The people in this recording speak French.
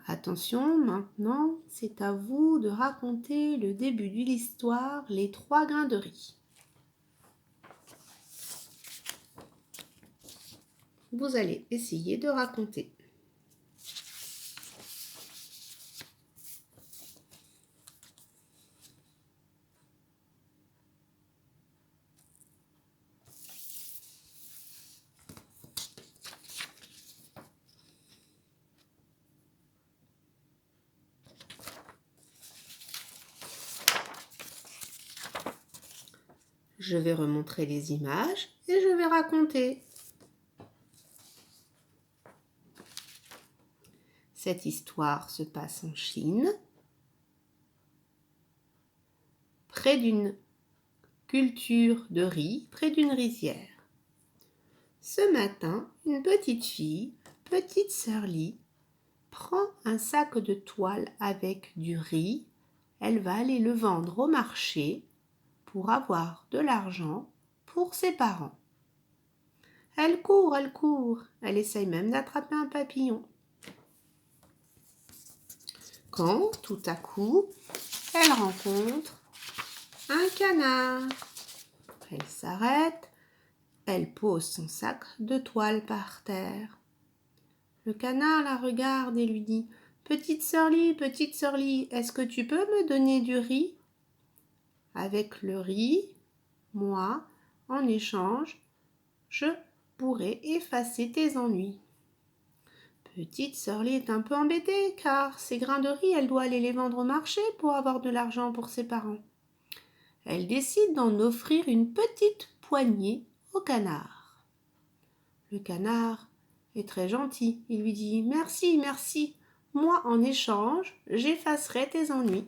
Attention, maintenant, c'est à vous de raconter le début de l'histoire, les 3 grains de riz. Vous allez essayer de raconter. Je vais remontrer les images et je vais raconter. Cette histoire se passe en Chine, près d'une culture de riz, près d'une rizière. Ce matin, une petite fille, petite sœur Li, prend un sac de toile avec du riz. Elle va aller le vendre au marché pour avoir de l'argent pour ses parents. Elle court, elle essaye même d'attraper un papillon. Quand, tout à coup, elle rencontre un canard. Elle s'arrête, elle pose son sac de toile par terre. Le canard la regarde et lui dit « Petite sœur Li, est-ce que tu peux me donner du riz ? Avec le riz, moi, en échange, je pourrai effacer tes ennuis. » Petite sœur Li est un peu embêtée car ces grains de riz, elle doit aller les vendre au marché pour avoir de l'argent pour ses parents. Elle décide d'en offrir une petite poignée au canard. Le canard est très gentil. Il lui dit « Merci, moi en échange, j'effacerai tes ennuis. »